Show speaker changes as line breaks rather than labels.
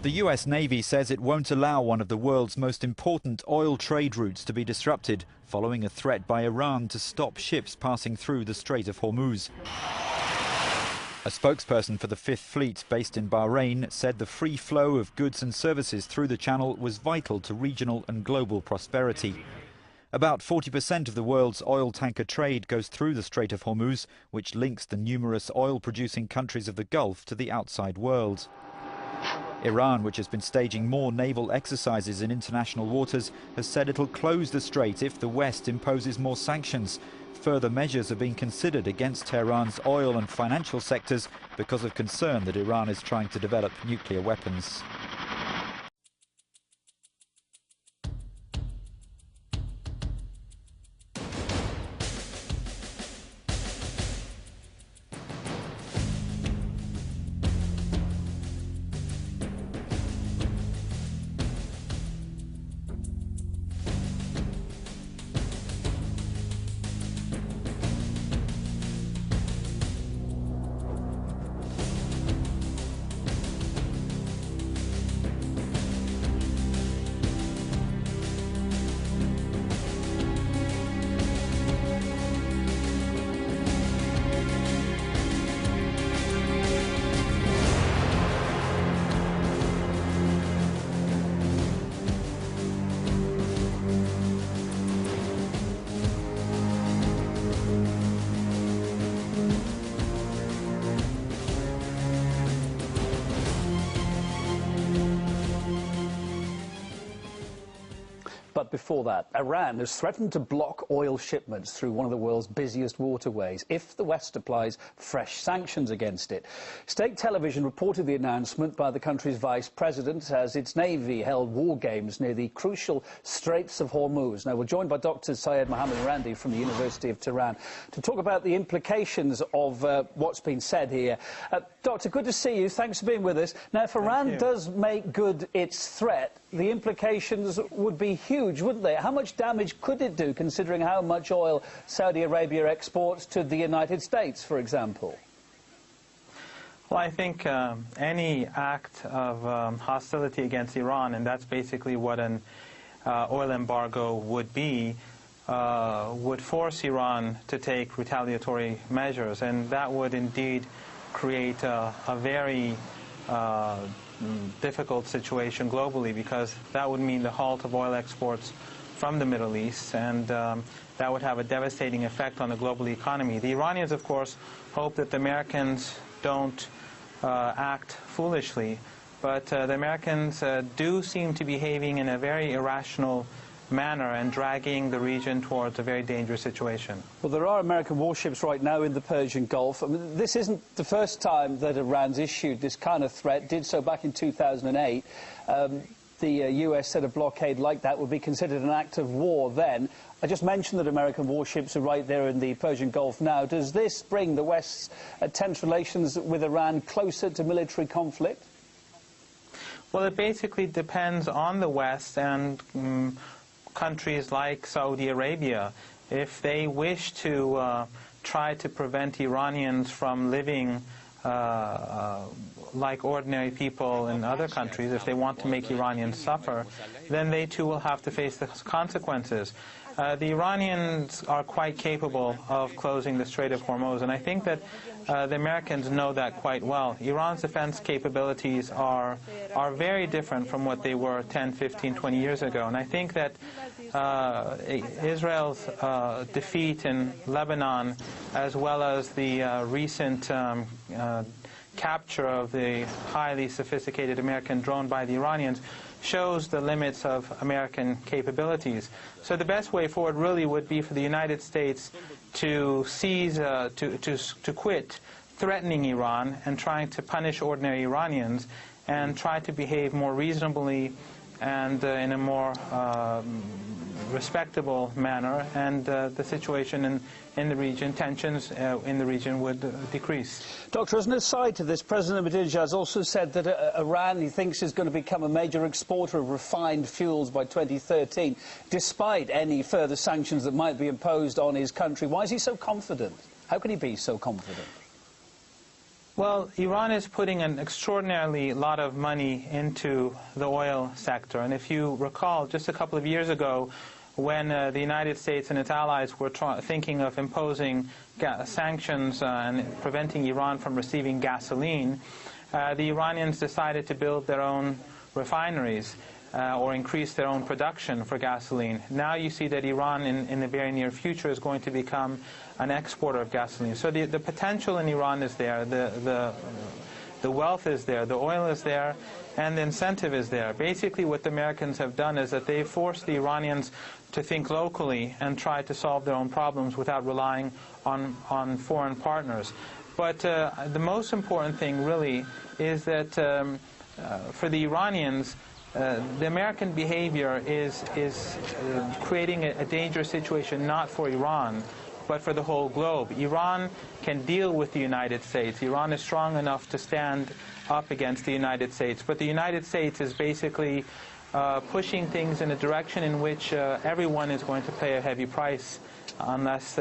The US Navy says it won't allow one of the world's most important oil trade routes to be disrupted, following a threat by Iran to stop ships passing through the Strait of Hormuz. A spokesperson for the Fifth Fleet, based in Bahrain, said the free flow of goods and services through the channel was vital to regional and global prosperity. About 40% of the world's oil tanker trade goes through the Strait of Hormuz, which links the numerous oil-producing countries of the Gulf to the outside world. Iran, which has been staging more naval exercises in international waters, has said it'll close the strait if the West imposes more sanctions. Further measures are being considered against Tehran's oil and financial sectors because of concern that Iran is trying to develop nuclear weapons.
But before that, Iran has threatened to block oil shipments through one of the world's busiest waterways if the West applies fresh sanctions against it. State television reported the announcement by the country's vice president as its navy held war games near the crucial Straits of Hormuz. Now, we're joined by Dr. Syed Mohammed Randi from the University of Tehran to talk about the implications of what's been said here. Doctor, good to see you. Thanks for being with us. Now, if Iran does make good its threat, the implications would be huge, wouldn't they? How much damage could it do, considering how much oil Saudi Arabia exports to the United States, for example?
Well, I think any act of hostility against Iran, and that's basically what an oil embargo would be, would force Iran to take retaliatory measures, and that would indeed create a very difficult situation globally, because that would mean the halt of oil exports from the Middle East, and that would have a devastating effect on the global economy. The Iranians, of course, hope that the Americans don't act foolishly, but the Americans do seem to be behaving in a very irrational manner and dragging the region towards a very dangerous situation.
Well, there are American warships right now in the Persian Gulf. I mean, this isn't the first time that Iran's issued this kind of threat, did so back in 2008. The US said a blockade like that would be considered an act of war then. I just mentioned that American warships are right there in the Persian Gulf now. Does this bring the West's tense relations with Iran closer to military conflict?
Well, it basically depends on the West and countries like Saudi Arabia. If they wish to try to prevent Iranians from living like ordinary people in other countries, if they want to make Iranians suffer, then they too will have to face the consequences. The Iranians are quite capable of closing the Strait of Hormuz, and I think that the Americans know that quite well. Iran's defense capabilities are very different from what they were 10, 15, 20 years ago, and I think that Israel's defeat in Lebanon, as well as the recent capture of the highly sophisticated American drone by the Iranians, shows the limits of American capabilities. So the best way forward really would be for the United States to seize, to quit threatening Iran and trying to punish ordinary Iranians, and try to behave more reasonably and in a more respectable manner, and the situation in the region, tensions in the region would decrease.
Doctor, as an aside to this, President Ahmadinejad has also said that Iran, he thinks, is going to become a major exporter of refined fuels by 2013, despite any further sanctions that might be imposed on his country. Why is he so confident? How can he be so confident?
Well, Iran is putting an extraordinarily lot of money into the oil sector. And if you recall, just a couple of years ago, when the United States and its allies were thinking of imposing sanctions and preventing Iran from receiving gasoline, the Iranians decided to build their own refineries or increase their own production for gasoline. Now you see that Iran in the very near future is going to become an exporter of gasoline. So the potential in Iran is there, the wealth is there, the oil is there, and the incentive is there. Basically what the Americans have done is that they forced the Iranians to think locally and try to solve their own problems without relying on foreign partners. But the most important thing really is that for the Iranians, the American behavior is creating a dangerous situation not for Iran, but for the whole globe. Iran can deal with the United States. Iran is strong enough to stand up against the United States. But the United States is basically pushing things in a direction in which everyone is going to pay a heavy price unless